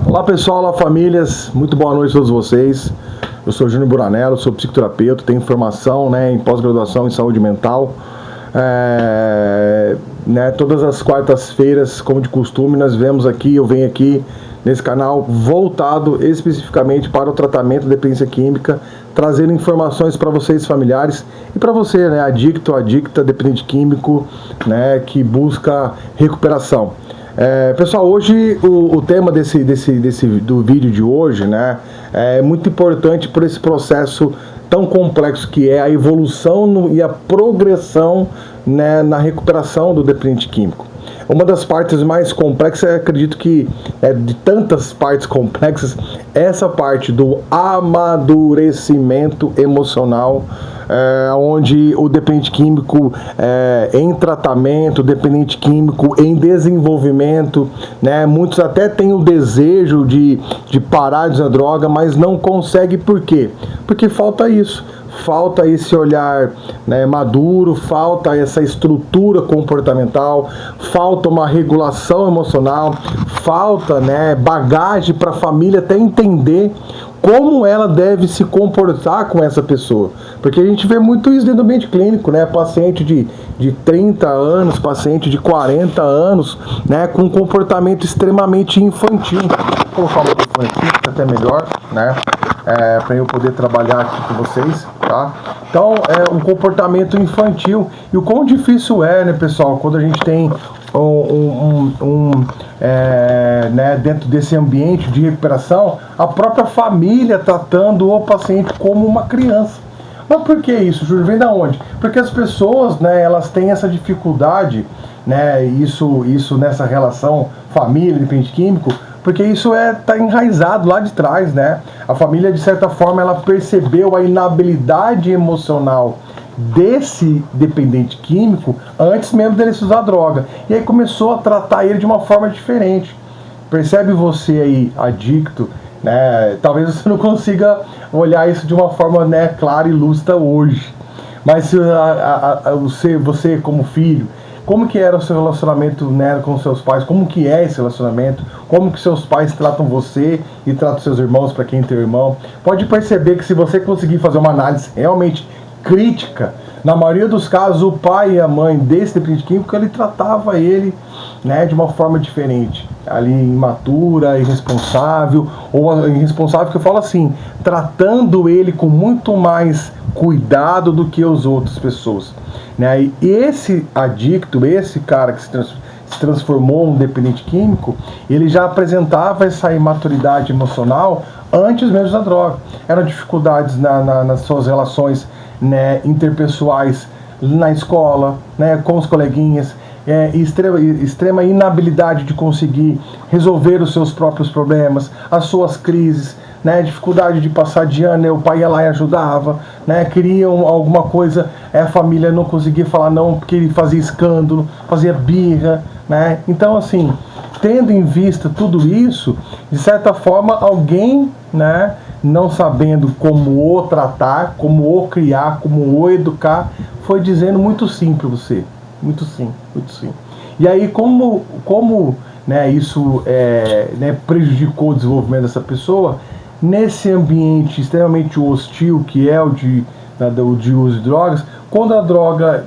Olá pessoal, olá famílias, muito boa noite a todos vocês. Eu sou Júnior Buranello, sou psicoterapeuta, tenho formação em pós-graduação em saúde mental. Todas as quartas-feiras, como de costume, eu venho aqui nesse canal voltado especificamente para o tratamento da dependência química, trazendo informações para vocês familiares e para você, adicto, adicta, dependente químico, que busca recuperação. Pessoal, hoje o tema do vídeo de hoje, é muito importante por esse processo tão complexo que é a evolução e a progressão, na recuperação do dependente químico. Uma das partes mais complexas, acredito que de tantas partes complexas, essa parte do amadurecimento emocional, onde o dependente químico em tratamento, o dependente químico em desenvolvimento, muitos até têm o desejo de parar de usar droga, mas não consegue. Por quê? Porque falta isso. Falta esse olhar maduro, falta essa estrutura comportamental, falta uma regulação emocional, falta bagagem para a família até entender como ela deve se comportar com essa pessoa. Porque a gente vê muito isso dentro do ambiente clínico, paciente de 30 anos, paciente de 40 anos, com um comportamento extremamente infantil. Vou colocar o microfone aqui, fica até melhor, para eu poder trabalhar aqui com vocês, tá? Então, é um comportamento infantil. E o quão difícil pessoal, quando a gente tem dentro desse ambiente de recuperação, a própria família tratando o paciente como uma criança. Mas por que isso, Júlio? Vem da onde? Porque as pessoas, elas têm essa dificuldade, isso nessa relação família, dependente químico, porque isso está enraizado lá de trás, A família, de certa forma, ela percebeu a inabilidade emocional desse dependente químico antes mesmo dele usar droga. E aí começou a tratar ele de uma forma diferente. Percebe você aí, adicto, talvez você não consiga olhar isso de uma forma clara e lúcida hoje. Mas se você como filho, como que era o seu relacionamento com seus pais? Como que é esse relacionamento? Como que seus pais tratam você e tratam seus irmãos, para quem tem irmão? Pode perceber que se você conseguir fazer uma análise realmente crítica, na maioria dos casos o pai e a mãe desse dependente químico, ele tratava ele de uma forma diferente, ali imatura, irresponsável, ou irresponsável que eu falo assim, tratando ele com muito mais cuidado do que as outras pessoas. E esse adicto, esse cara que se transformou num dependente químico, ele já apresentava essa imaturidade emocional antes mesmo da droga. Eram dificuldades nas suas relações interpessoais na escola, com os coleguinhas, extrema inabilidade de conseguir resolver os seus próprios problemas, as suas crises, dificuldade de passar de ano, o pai ia lá e ajudava, queriam alguma coisa, a família não conseguia falar não, porque ele fazia escândalo, fazia birra, Então, assim, tendo em vista tudo isso, de certa forma, alguém, não sabendo como o tratar, como o criar, como o educar, foi dizendo muito sim para você, muito sim. E aí, como isso prejudicou o desenvolvimento dessa pessoa, nesse ambiente extremamente hostil que é o de uso de drogas, quando a droga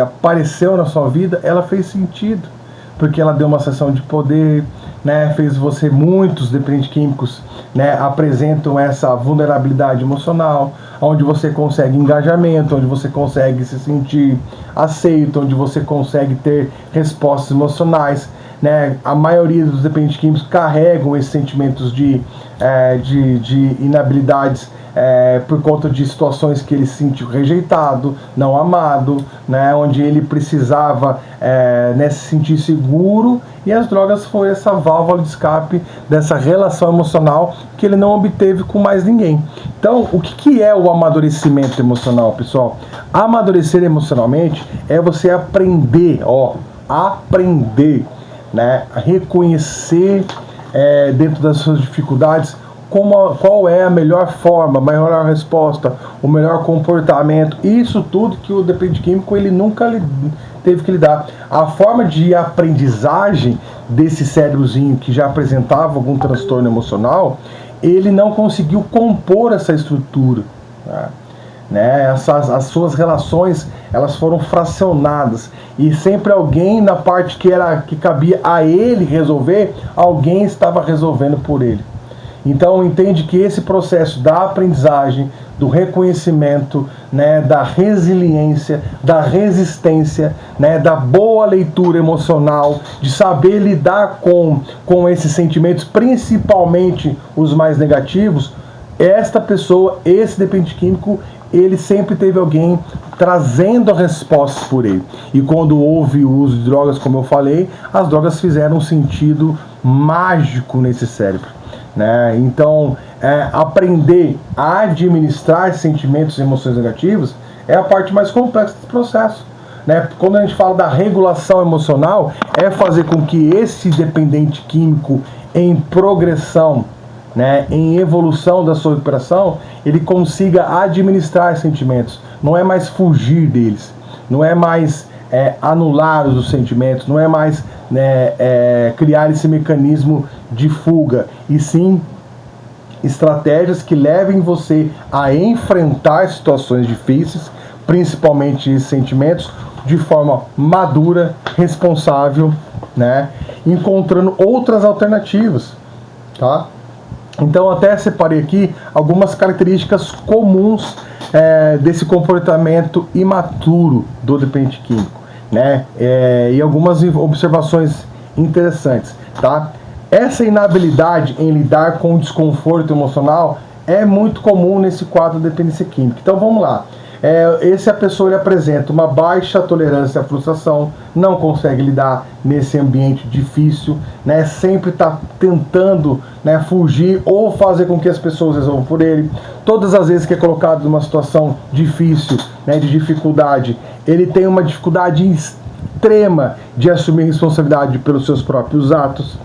apareceu na sua vida, ela fez sentido, porque ela deu uma sensação de poder, fez você, muitos dependentes químicos apresentam essa vulnerabilidade emocional, onde você consegue engajamento, onde você consegue se sentir aceito, onde você consegue ter respostas emocionais. A maioria dos dependentes químicos carregam esses sentimentos de inabilidades por conta de situações que ele se sentiu rejeitado, não amado, onde ele precisava se sentir seguro, e as drogas foi essa válvula de escape dessa relação emocional que ele não obteve com mais ninguém. Então, o que é o amadurecimento emocional, pessoal? Amadurecer emocionalmente é você aprender, a reconhecer dentro das suas dificuldades qual é a melhor forma, a melhor resposta, o melhor comportamento. Isso tudo que o dependente químico ele nunca teve que lidar. A forma de aprendizagem desse cérebrozinho que já apresentava algum transtorno emocional, ele não conseguiu compor essa estrutura, né? As suas relações, elas foram fracionadas, e sempre alguém na parte que cabia a ele resolver, alguém estava resolvendo por ele. Então entende que esse processo da aprendizagem, do reconhecimento, né, da resiliência, da resistência, né, da boa leitura emocional, de saber lidar com esses sentimentos, principalmente os mais negativos, esta pessoa, esse dependente químico, ele sempre teve alguém trazendo a resposta por ele. E quando houve o uso de drogas, como eu falei, as drogas fizeram um sentido mágico nesse cérebro, né? Então, aprender a administrar sentimentos e emoções negativas é a parte mais complexa desse processo, né? Quando a gente fala da regulação emocional, é fazer com que esse dependente químico em progressão, né, em evolução da sua recuperação, ele consiga administrar sentimentos. Não é mais fugir deles, não é mais anular os sentimentos, não é mais, né, criar esse mecanismo de fuga, e sim estratégias que levem você a enfrentar situações difíceis, principalmente esses sentimentos, de forma madura, responsável, né, encontrando outras alternativas, tá? Então até separei aqui algumas características comuns desse comportamento imaturo do dependente químico, né? E algumas observações interessantes, tá? Essa inabilidade em lidar com o desconforto emocional é muito comum nesse quadro de dependência química. Então vamos lá. A pessoa ele apresenta uma baixa tolerância à frustração, não consegue lidar nesse ambiente difícil, né? Sempre está tentando, né, fugir ou fazer com que as pessoas resolvam por ele. Todas as vezes que é colocado numa situação difícil, né, de dificuldade, ele tem uma dificuldade extrema de assumir responsabilidade pelos seus próprios atos.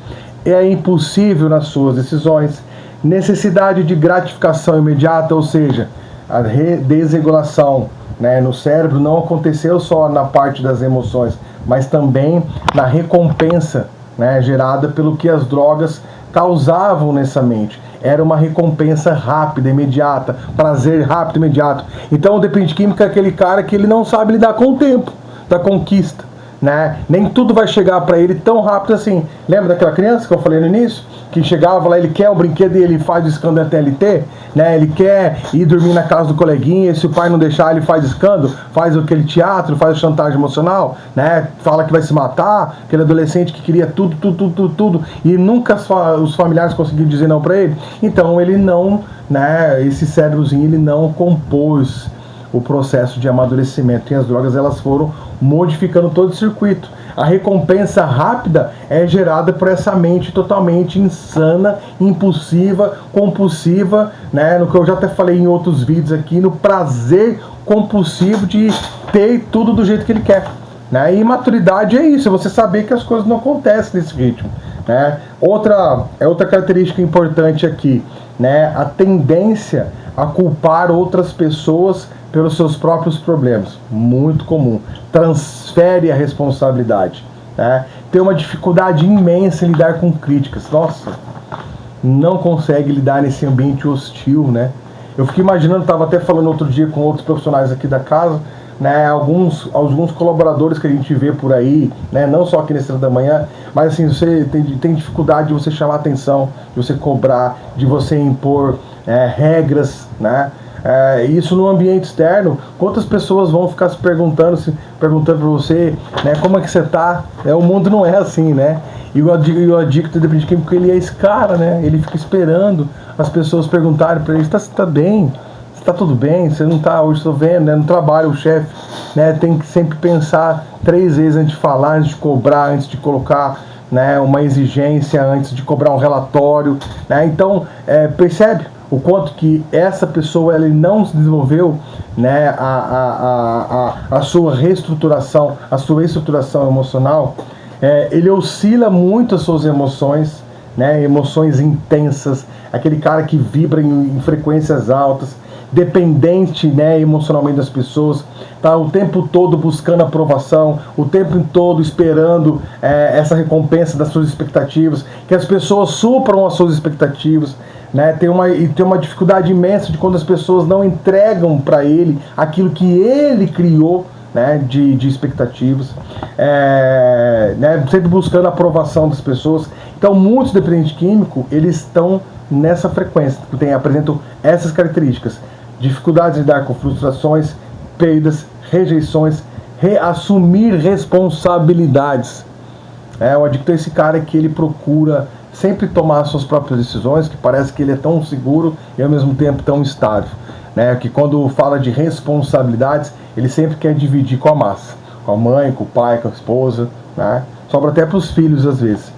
É impossível nas suas decisões. Necessidade de gratificação imediata, ou seja, a desregulação, né, no cérebro não aconteceu só na parte das emoções, mas também na recompensa, né, gerada pelo que as drogas causavam nessa mente. Era uma recompensa rápida, imediata, prazer rápido, imediato. Então o dependente químico é aquele cara que ele não sabe lidar com o tempo da conquista, né? Nem tudo vai chegar para ele tão rápido assim. Lembra daquela criança que eu falei no início? Que chegava lá, ele quer o brinquedo e ele faz o escândalo TLT, né? Ele quer ir dormir na casa do coleguinha, e se o pai não deixar, ele faz escândalo, faz aquele teatro, faz chantagem emocional, né? Fala que vai se matar, aquele adolescente que queria tudo, e nunca os familiares conseguiram dizer não para ele. Então ele não, né? Esse cérebrozinho, ele não compôs o processo de amadurecimento, e as drogas, elas foram modificando todo o circuito. A recompensa rápida é gerada por essa mente totalmente insana, impulsiva, compulsiva, né? No que eu já até falei em outros vídeos aqui, no prazer compulsivo de ter tudo do jeito que ele quer, né? E maturidade é isso, é você saber que as coisas não acontecem nesse ritmo, né? Outra característica importante aqui, né? A tendência a culpar outras pessoas pelos seus próprios problemas, muito comum. Transfere a responsabilidade, né? Tem uma dificuldade imensa em lidar com críticas. Nossa, não consegue lidar nesse ambiente hostil, né? Eu fiquei imaginando, estava até falando outro dia com outros profissionais aqui da casa, né? Alguns colaboradores que a gente vê por aí, né? Não só aqui na Estrela da Manhã, mas assim, você tem dificuldade de você chamar atenção, de você cobrar, de você impor regras, né? Isso no ambiente externo, quantas pessoas vão ficar se perguntando para você, né, como é que você tá? O mundo não é assim, né? E o adicto de dependente químico, ele é esse cara, né? Ele fica esperando as pessoas perguntarem para ele: você tá bem? Você tá tudo bem? Você não tá, hoje estou vendo, né? No trabalho, o chefe, né, tem que sempre pensar 3 vezes antes de falar, antes de cobrar, antes de colocar, né, uma exigência, antes de cobrar um relatório, né? Então, percebe o quanto que essa pessoa, ela não se desenvolveu, né, a sua reestruturação, a sua estruturação emocional. Ele oscila muito as suas emoções, né, emoções intensas, aquele cara que vibra em frequências altas, dependente, né, emocionalmente das pessoas, tá o tempo todo buscando aprovação, o tempo todo esperando essa recompensa das suas expectativas, que as pessoas supram as suas expectativas, né? Tem uma dificuldade imensa de quando as pessoas não entregam para ele aquilo que ele criou, né, de expectativas, né, sempre buscando a aprovação das pessoas. Então, muitos dependentes químicos, eles estão nessa frequência, apresentam essas características: dificuldades em lidar com frustrações, perdas, rejeições, reassumir responsabilidades. O adicto é esse cara que ele procura sempre tomar suas próprias decisões, que parece que ele é tão seguro e ao mesmo tempo tão estável, né? Que quando fala de responsabilidades, ele sempre quer dividir com a massa, com a mãe, com o pai, com a esposa, né? Sobra até para os filhos às vezes.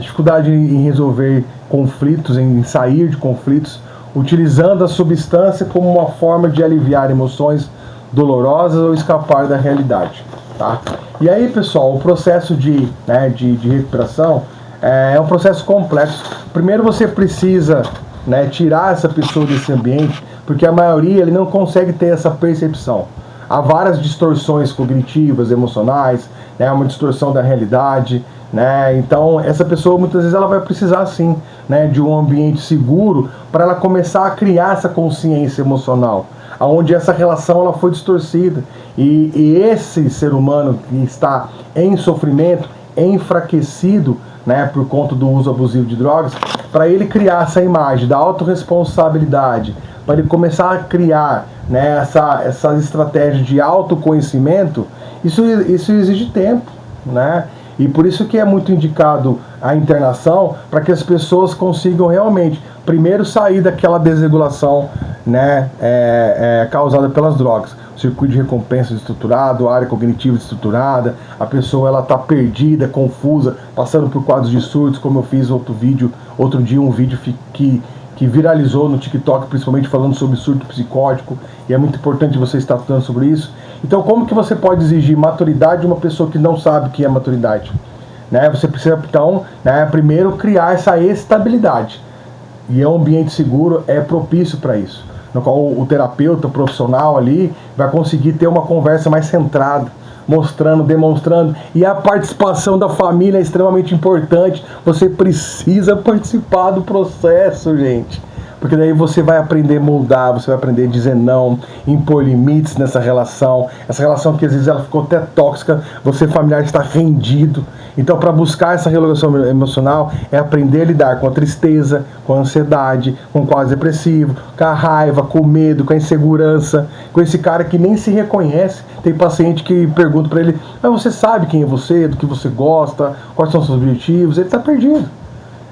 Dificuldade em resolver conflitos, em sair de conflitos, utilizando a substância como uma forma de aliviar emoções dolorosas ou escapar da realidade, tá? E aí, pessoal, o processo de recuperação é um processo complexo. Primeiro você precisa, né, tirar essa pessoa desse ambiente, porque a maioria ele não consegue ter essa percepção. Há várias distorções cognitivas, emocionais, né, uma distorção da realidade, né? Então essa pessoa muitas vezes ela vai precisar sim, né, de um ambiente seguro para ela começar a criar essa consciência emocional, onde essa relação ela foi distorcida e esse ser humano que está em sofrimento, enfraquecido, né, por conta do uso abusivo de drogas, para ele criar essa imagem da autorresponsabilidade, para ele começar a criar, né, essa estratégia de autoconhecimento, isso exige tempo, né? E por isso que é muito indicado a internação, para que as pessoas consigam realmente, primeiro, sair daquela desregulação, né, causada pelas drogas. O circuito de recompensa estruturado, a área cognitiva estruturada, a pessoa ela está perdida, confusa, passando por quadros de surtos, como eu fiz outro dia um vídeo que viralizou no TikTok, principalmente falando sobre surto psicótico, e é muito importante você estar falando sobre isso. Então, como que você pode exigir maturidade de uma pessoa que não sabe o que é maturidade? Né? Você precisa, então, né, primeiro criar essa estabilidade. E um ambiente seguro é propício para isso, no qual o terapeuta profissional ali vai conseguir ter uma conversa mais centrada, mostrando, demonstrando, e a participação da família é extremamente importante. Você precisa participar do processo, gente, porque daí você vai aprender a moldar, você vai aprender a dizer não, impor limites nessa relação, essa relação que às vezes ela ficou até tóxica, você familiar está rendido. Então, para buscar essa regulação emocional, é aprender a lidar com a tristeza, com a ansiedade, com o quadro depressivo, com a raiva, com o medo, com a insegurança, com esse cara que nem se reconhece. Tem paciente que pergunta para ele: mas você sabe quem é você, do que você gosta, quais são os seus objetivos? Ele está perdido.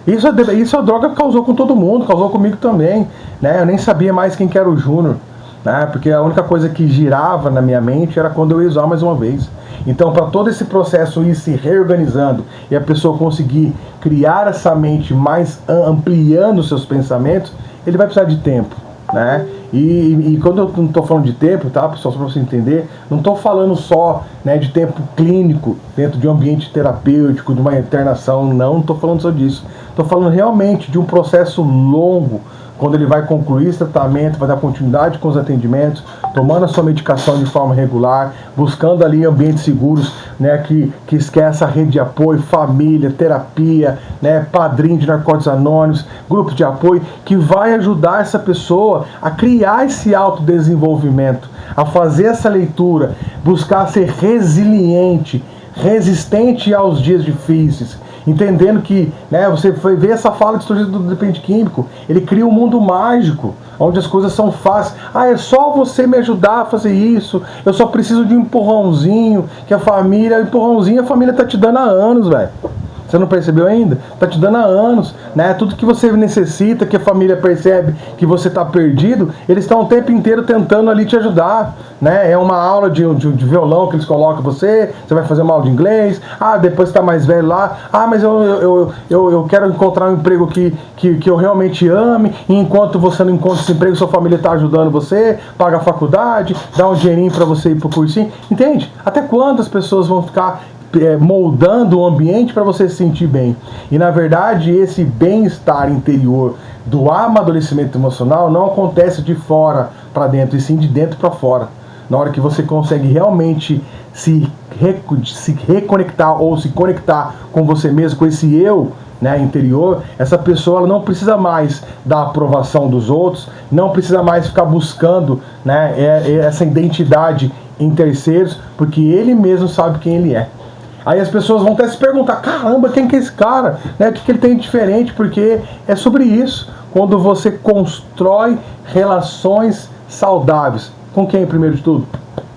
Isso a droga causou com todo mundo, causou comigo também, né? Eu nem sabia mais quem que era o Júnior, né? Porque a única coisa que girava na minha mente era quando eu ia usar mais uma vez. Então, para todo esse processo ir se reorganizando e a pessoa conseguir criar essa mente mais ampliando seus pensamentos, ele vai precisar de tempo, né? E quando eu não estou falando de tempo, tá, pessoal, só para você entender, não estou falando só, né, de tempo clínico dentro de um ambiente terapêutico, de uma internação, não estou falando só disso. Estou falando realmente de um processo longo, quando ele vai concluir esse tratamento, vai dar continuidade com os atendimentos, tomando a sua medicação de forma regular, buscando ali ambientes seguros, né, que esquece a rede de apoio, família, terapia, né, padrinho de narcóticos anônimos, grupo de apoio, que vai ajudar essa pessoa a criar esse autodesenvolvimento, a fazer essa leitura, buscar ser resiliente, resistente aos dias difíceis, entendendo que, né, você foi ver essa fala distorcida do dependente químico, ele cria um mundo mágico, onde as coisas são fáceis. É só você me ajudar a fazer isso, eu só preciso de um empurrãozinho, que a família tá te dando há anos, velho. Você não percebeu ainda? Tá te dando há anos, né? Tudo que você necessita, que a família percebe que você tá perdido, eles estão o tempo inteiro tentando ali te ajudar, né? É uma aula de violão que eles colocam você vai fazer uma aula de inglês, depois você tá mais velho lá, mas eu quero encontrar um emprego que eu realmente ame, e enquanto você não encontra esse emprego, sua família tá ajudando você, paga a faculdade, dá um dinheirinho pra você ir pro cursinho, entende? Até quando as pessoas vão ficar moldando o ambiente para você se sentir bem. E na verdade esse bem-estar interior do amadurecimento emocional não acontece de fora para dentro, e sim de dentro para fora. Na hora que você consegue realmente se reconectar ou se conectar com você mesmo, com esse eu, né, interior, essa pessoa ela não precisa mais da aprovação dos outros, não precisa mais ficar buscando, né, essa identidade em terceiros, porque ele mesmo sabe quem ele é. Aí as pessoas vão até se perguntar, caramba, quem que é esse cara? Né, o que ele tem de diferente? Porque é sobre isso. Quando você constrói relações saudáveis. Com quem, primeiro de tudo?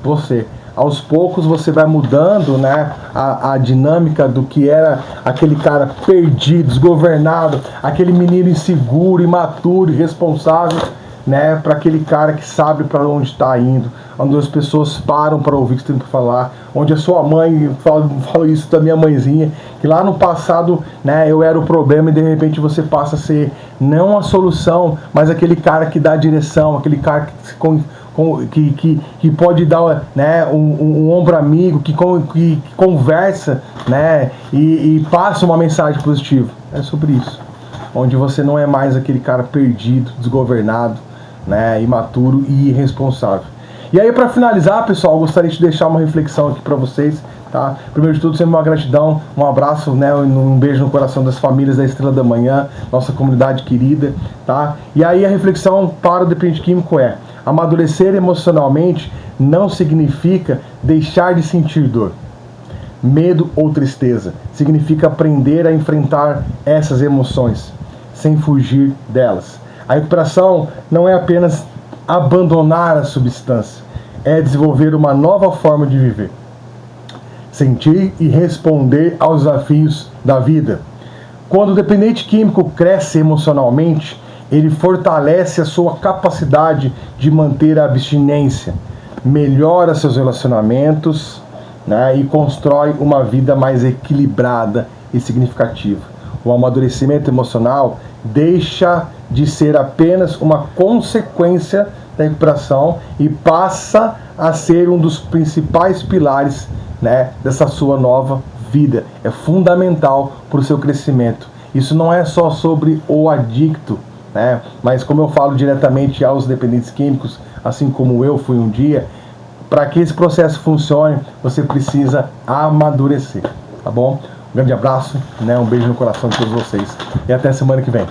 Você. Aos poucos você vai mudando, né, a dinâmica do que era aquele cara perdido, desgovernado, aquele menino inseguro, imaturo, irresponsável, né, para aquele cara que sabe para onde está indo, onde as pessoas param para ouvir o que você tem para falar, onde a sua mãe fala isso da minha mãezinha, que lá no passado, né, eu era o problema e de repente você passa a ser não a solução, mas aquele cara que dá a direção, aquele cara que pode dar, né, um ombro amigo, que conversa, né, e passa uma mensagem positiva. É sobre isso. Onde você não é mais aquele cara perdido, desgovernado, né, imaturo e irresponsável. E aí, para finalizar, pessoal, eu gostaria de deixar uma reflexão aqui para vocês, tá? Primeiro de tudo, sempre uma gratidão, um abraço, né, um beijo no coração das famílias da Estrela da Manhã, nossa comunidade querida, tá? E aí a reflexão para o dependente químico é: amadurecer emocionalmente não significa deixar de sentir dor, medo ou tristeza. Significa aprender a enfrentar essas emoções, sem fugir delas. A recuperação não é apenas abandonar a substância, é desenvolver uma nova forma de viver. Sentir e responder aos desafios da vida. Quando o dependente químico cresce emocionalmente, ele fortalece a sua capacidade de manter a abstinência, melhora seus relacionamentos, né, e constrói uma vida mais equilibrada e significativa. O amadurecimento emocional deixa de ser apenas uma consequência da recuperação e passa a ser um dos principais pilares, né, dessa sua nova vida. É fundamental para o seu crescimento. Isso não é só sobre o adicto, né, mas como eu falo diretamente aos dependentes químicos, assim como eu fui um dia, para que esse processo funcione, você precisa amadurecer, tá bom? Um grande abraço, né, um beijo no coração de todos vocês e até semana que vem.